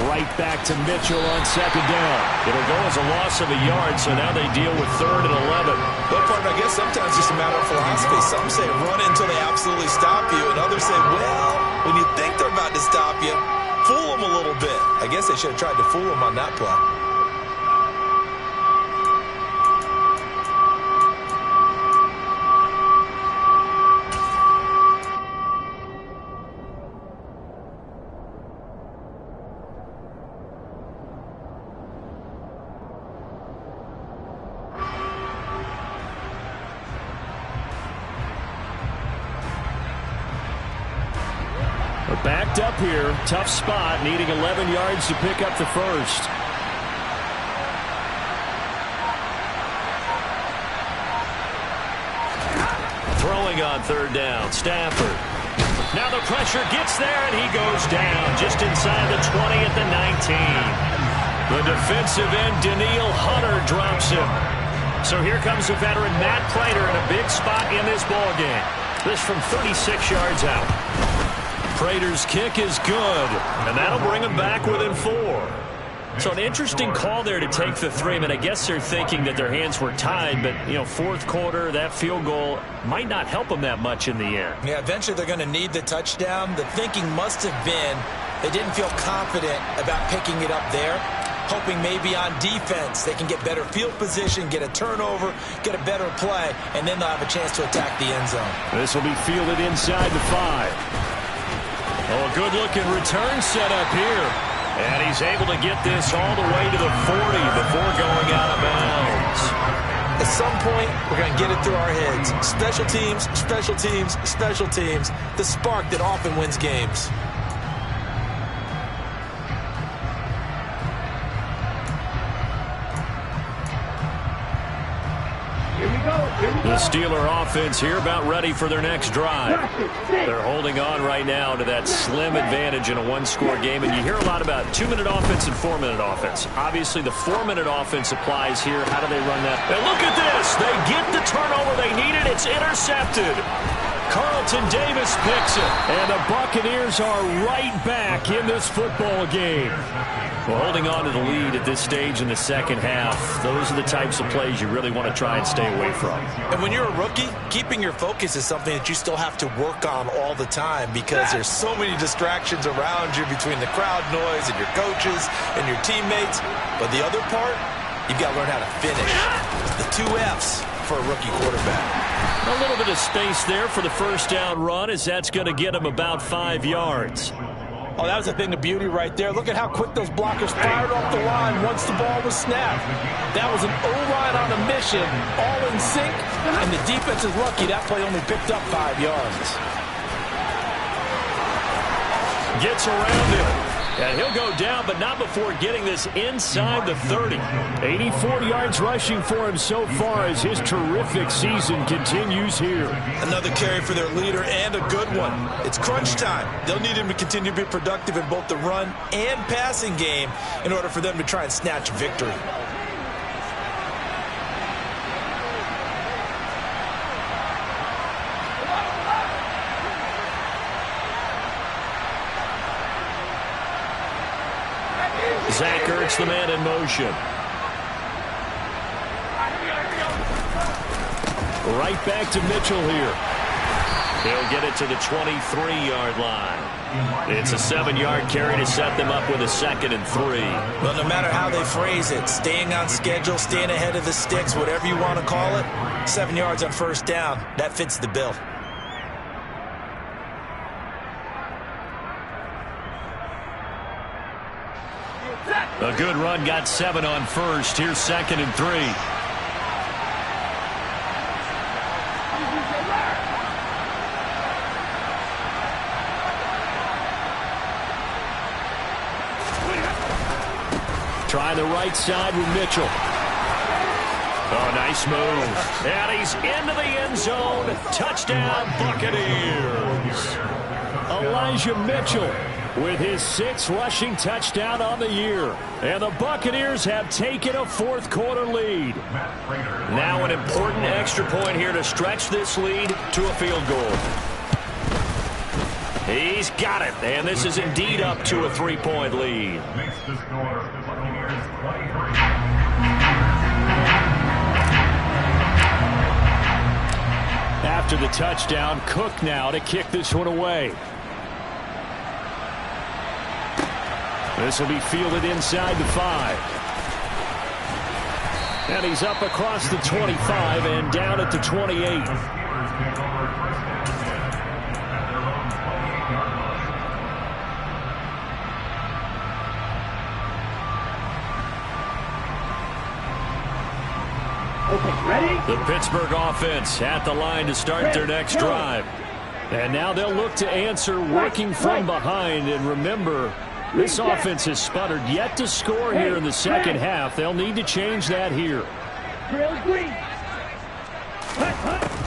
Right back to Mitchell on 2nd down. It'll go as a loss of a yard, so now they deal with 3rd and 11. But, partner, I guess sometimes it's just a matter of philosophy. Some say run it until they absolutely stop you, and others say, well, when you think they're about to stop you, fool them a little bit. I guess they should have tried to fool them on that play. Backed up here, tough spot, needing 11 yards to pick up the first. Throwing on 3rd down, Stafford. Now the pressure gets there, and he goes down just inside the 20 at the 19. The defensive end, Danielle Hunter, drops him. So here comes the veteran Matt Prater in a big spot in this ballgame. This from 36 yards out. Prater's kick is good, and that'll bring him back within 4. So an interesting call there to take the 3. I mean, I guess they're thinking that their hands were tied, but, you know, 4th quarter, that field goal might not help them that much in the end. Yeah, eventually they're going to need the touchdown. The thinking must have been they didn't feel confident about picking it up there, hoping maybe on defense they can get better field position, get a turnover, get a better play, and then they'll have a chance to attack the end zone. This will be fielded inside the 5. Oh, a good-looking return set up here. And he's able to get this all the way to the 40 before going out of bounds. At some point, we're going to get it through our heads. Special teams, special teams, special teams. The spark that often wins games. Here we go. The Steeler offense here about ready for their next drive. They're holding on right now to that slim advantage in a one-score game. And you hear a lot about 2-minute offense and 4-minute offense. Obviously, the 4-minute offense applies here. How do they run that? And look at this. They get the turnover they needed. It's intercepted. Carlton Davis picks it. And the Buccaneers are right back in this football game. Well, holding on to the lead at this stage in the second half, those are the types of plays you really want to try and stay away from. And when you're a rookie, keeping your focus is something that you still have to work on all the time because there's so many distractions around you between the crowd noise and your coaches and your teammates. But the other part, you've got to learn how to finish. The 2 F's for a rookie quarterback. A little bit of space there for the first down run as that's going to get him about 5 yards. Oh, that was a thing of beauty right there. Look at how quick those blockers fired off the line once the ball was snapped. That was an O-line on a mission, all in sync, and the defense is lucky that play only picked up 5 yards. Gets around him. And he'll go down, but not before getting this inside the 30. 84 yards rushing for him so far as his terrific season continues here. Another carry for their leader and a good one. It's crunch time. They'll need him to continue to be productive in both the run and passing game in order for them to try and snatch victory. Zach Ertz, the man in motion. Right back to Mitchell here. He'll get it to the 23-yard line. It's a 7-yard carry to set them up with a 2nd and 3. Well, no matter how they phrase it, staying on schedule, staying ahead of the sticks, whatever you want to call it, 7 yards on first down, that fits the bill. A good run, got 7 on first. Here's 2nd and 3. Try the right side with Mitchell. Oh, nice move. And he's into the end zone. Touchdown, Buccaneers. Elijah Mitchell with his 6th rushing touchdown on the year. And the Buccaneers have taken a 4th quarter lead. Now an important extra point here to stretch this lead to a field goal. He's got it, and this is indeed up to a 3-point lead. After the touchdown, Cook now to kick this one away. This will be fielded inside the 5. And he's up across the 25 and down at the 28. Okay, ready? The Pittsburgh offense at the line to start their next drive. And now they'll look to answer working from behind. And remember, this offense has sputtered yet to score here in the second half. They'll need to change that here.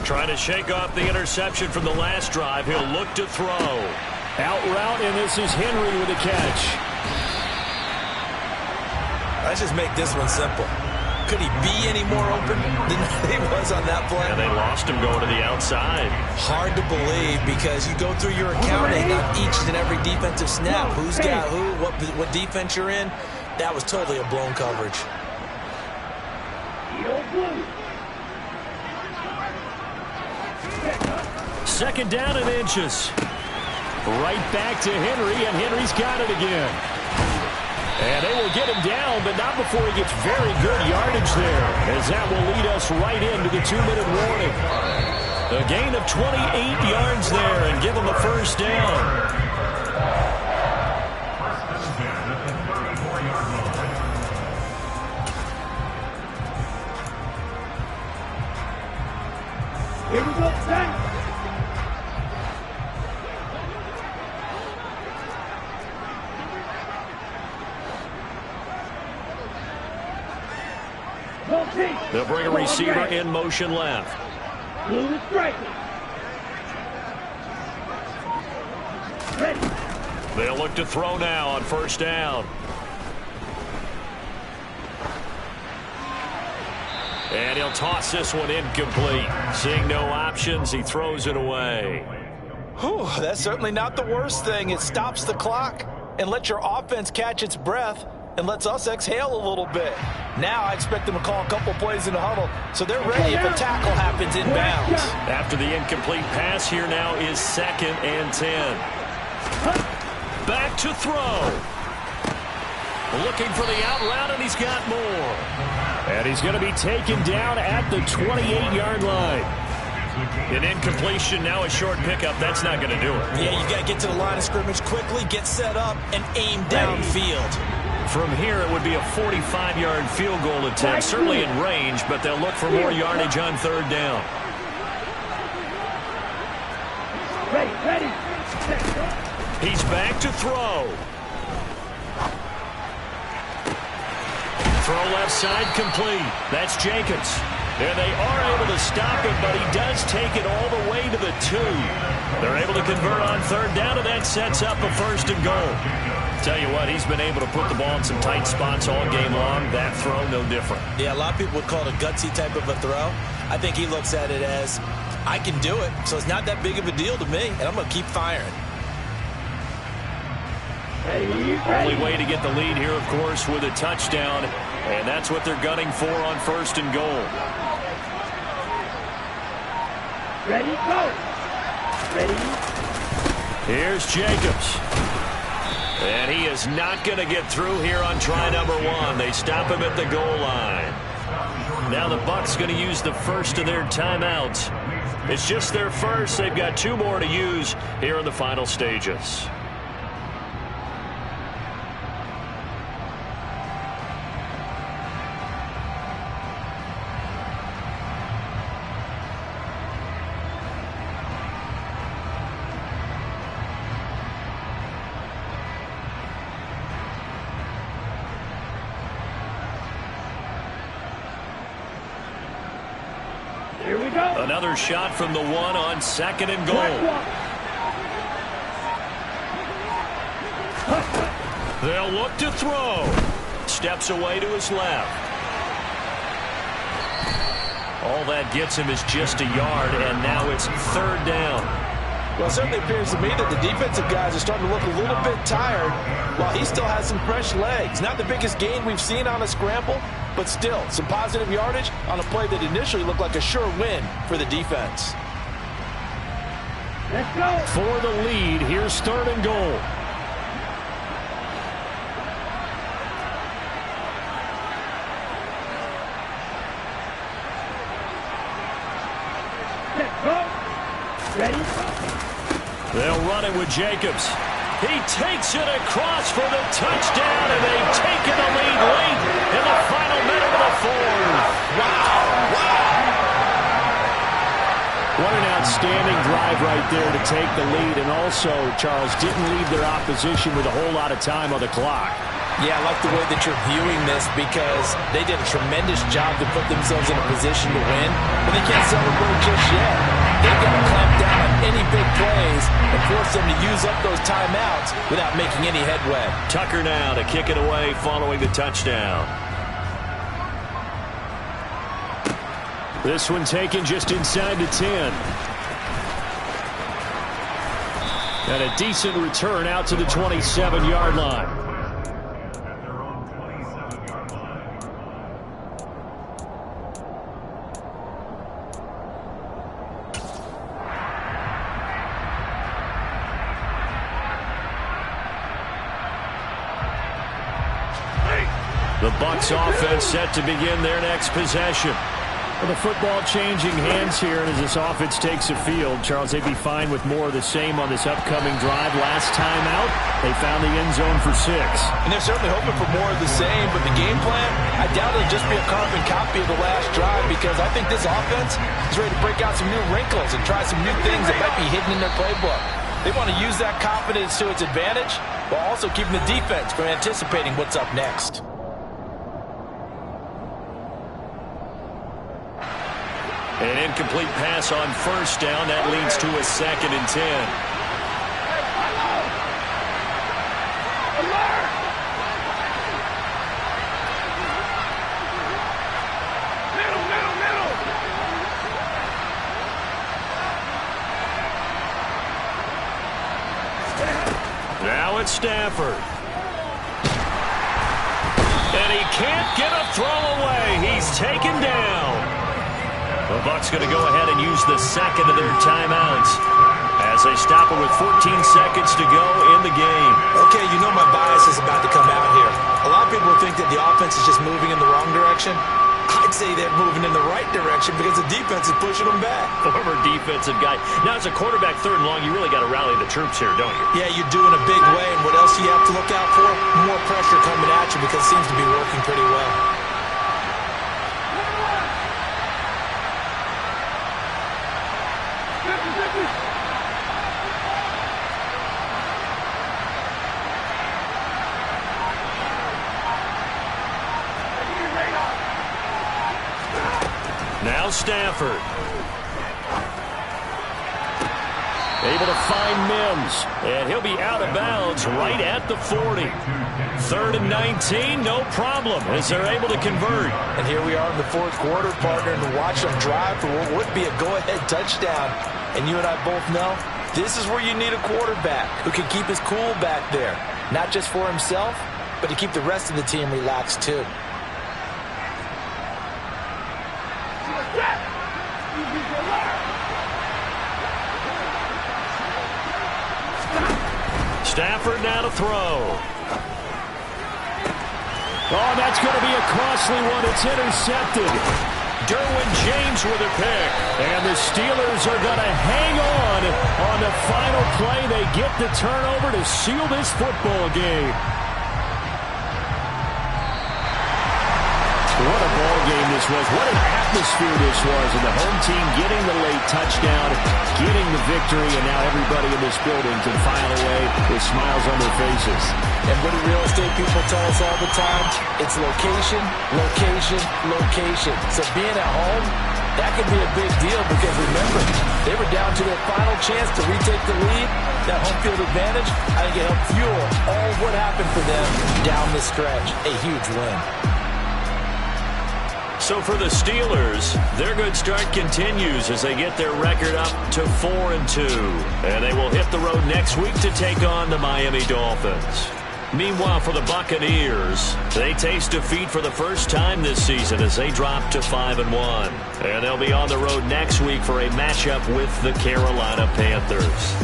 Trying to shake off the interception from the last drive. He'll look to throw. Out route, and this is Henry with a catch. Let's just make this one simple. Could he be any more open than he was on that play? And they lost him going to the outside. Hard to believe because you go through your accounting on each and every defensive snap. Who's got who, what defense you're in. That was totally a blown coverage. Second down and inches. Right back to Henry, and Henry's got it again. And they will get him down, but not before he gets very good yardage there, as that will lead us right into the 2-minute warning. A gain of 28 yards there and give him a first down. Here we go, Zach. They'll bring a receiver in motion left. Blue is striking. Ready. They'll look to throw now on first down. And he'll toss this one incomplete. Seeing no options, he throws it away. Whew, that's certainly not the worst thing. It stops the clock and lets your offense catch its breath and lets us exhale a little bit. Now I expect them to call a couple plays in the huddle so they're ready if a tackle happens inbounds. After the incomplete pass, here now is 2nd and 10. Back to throw. Looking for the out route, and he's got more. And he's going to be taken down at the 28-yard line. An incompletion, now a short pickup. That's not going to do it. Yeah, you got to get to the line of scrimmage quickly, get set up, and aim downfield. From here, it would be a 45-yard field goal attempt, certainly in range, but they'll look for more yardage on 3rd down. Ready. He's back to throw. Throw left side complete. That's Jacobs. And they are able to stop him, but he does take it all the way to the 2. They're able to convert on 3rd down, and that sets up a 1st and goal. Tell you what, he's been able to put the ball in some tight spots all game long. That throw, no different. Yeah, a lot of people would call it a gutsy type of a throw. I think he looks at it as, I can do it, so it's not that big of a deal to me, and I'm going to keep firing. Only way to get the lead here, of course, with a touchdown, and that's what they're gunning for on 1st and goal. Ready, go. Ready. Here's Jacobs. And he is not going to get through here on try number 1. They stop him at the goal line. Now the Bucs going to use the first of their timeouts. It's just their first. They've got 2 more to use here in the final stages. Here we go. Another shot from the 1 on 2nd and goal. They'll look to throw. Steps away to his left. All that gets him is just a yard, and now it's 3rd down. Well, it certainly appears to me that the defensive guys are starting to look a little bit tired while he still has some fresh legs. Not the biggest gain we've seen on a scramble, but still some positive yardage on a play that initially looked like a sure win for the defense. Let's go. For the lead, here's 3rd and goal. Let's go. Ready. They'll run it with Jacobs. He takes it across for the touchdown, and they've taken the lead late in the final minute of the 4th. Wow. What an outstanding drive right there to take the lead, and also, Charles, didn't leave their opposition with a whole lot of time on the clock. Yeah, I like the way that you're viewing this because they did a tremendous job to put themselves in a position to win, but they can't celebrate just yet. They've got to clamp down on any big plays and force them to use up those timeouts without making any headway. Tucker now to kick it away following the touchdown. This one taken just inside the 10. And a decent return out to the 27-yard line. The Bucs offense set to begin their next possession. Well, the football changing hands here, and as this offense takes the field, Charles, they'd be fine with more of the same on this upcoming drive. Last time out, they found the end zone for 6. And they're certainly hoping for more of the same, but the game plan, I doubt it'll just be a carbon copy of the last drive because I think this offense is ready to break out some new wrinkles and try some new things that might be hidden in their playbook. They want to use that confidence to its advantage while also keeping the defense from anticipating what's up next. An incomplete pass on first down. That leads to a 2nd and 10. Now it's Stafford. And he can't get a throw away. He's taken down. The Bucs going to go ahead and use the second of their timeouts as they stop it with 14 seconds to go in the game. Okay, you know my bias is about to come out here. A lot of people think that the offense is just moving in the wrong direction. I'd say they're moving in the right direction because the defense is pushing them back. Former defensive guy. Now, as a quarterback 3rd and long, you really got to rally the troops here, don't you? Yeah, you're doing a big way, and what else do you have to look out for? More pressure coming at you because it seems to be working pretty well. Now Stafford. Able to find Mims. And he'll be out of bounds right at the 40. 3rd and 19, no problem, as they're able to convert. And here we are in the 4th quarter, partner, and watch them drive for what would be a go-ahead touchdown. And you and I both know this is where you need a quarterback who can keep his cool back there. Not just for himself, but to keep the rest of the team relaxed too. Stafford now to throw. Oh, that's going to be a costly one. It's intercepted. Derwin James with a pick. And the Steelers are going to hang on the final play. They get the turnover to seal this football game. What a ball game this was. What an atmosphere this was. And the home team getting the late touchdown, getting the victory, and now everybody in this building can file away with smiles on their faces. And what do real estate people tell us all the time? It's location, location, location. So being at home, that could be a big deal because remember, they were down to their final chance to retake the lead. That home field advantage, I think it helped fuel all what happened for them down the stretch. A huge win. So for the Steelers, their good start continues as they get their record up to 4-2. And they will hit the road next week to take on the Miami Dolphins. Meanwhile, for the Buccaneers, they taste defeat for the first time this season as they drop to 5-1. And they'll be on the road next week for a matchup with the Carolina Panthers.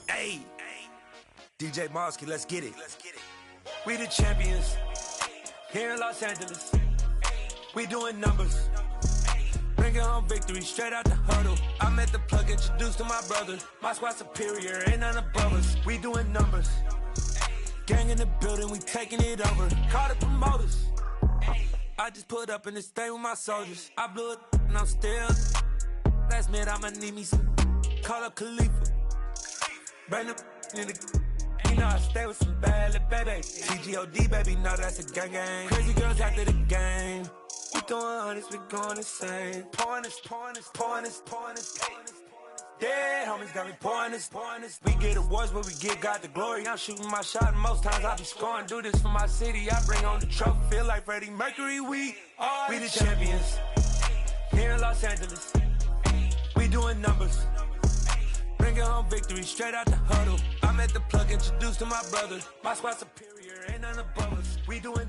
Hey, DJ Mosky, let's get it. We the champions here in Los Angeles. We doing numbers. Bringing home victory straight out the huddle. I met the plug, introduced to my brother. My squad superior, ain't none above us. We doing numbers. Gang in the building, we taking it over. Call the promoters. I just put up in this thing with my soldiers. I blew it and I'm still. Last minute I'ma need me some. Call up Khalifa. Bring the in the. You know I stay with some bad little baby. CGOD baby, no that's a gang gang. Crazy girls after the game. We doing hundreds, we going insane. Pouring this. Yeah, homies got me pouring this. We get awards, but we give God the glory. I'm shooting my shot, and most times I be scoring. Do this for my city, I bring on the trophy. Feel like Freddie Mercury, we the champions here in Los Angeles. We doing numbers. Bringing home victory straight out the huddle. I met the plug, introduced to my brother. My squad superior, ain't none above us. We doing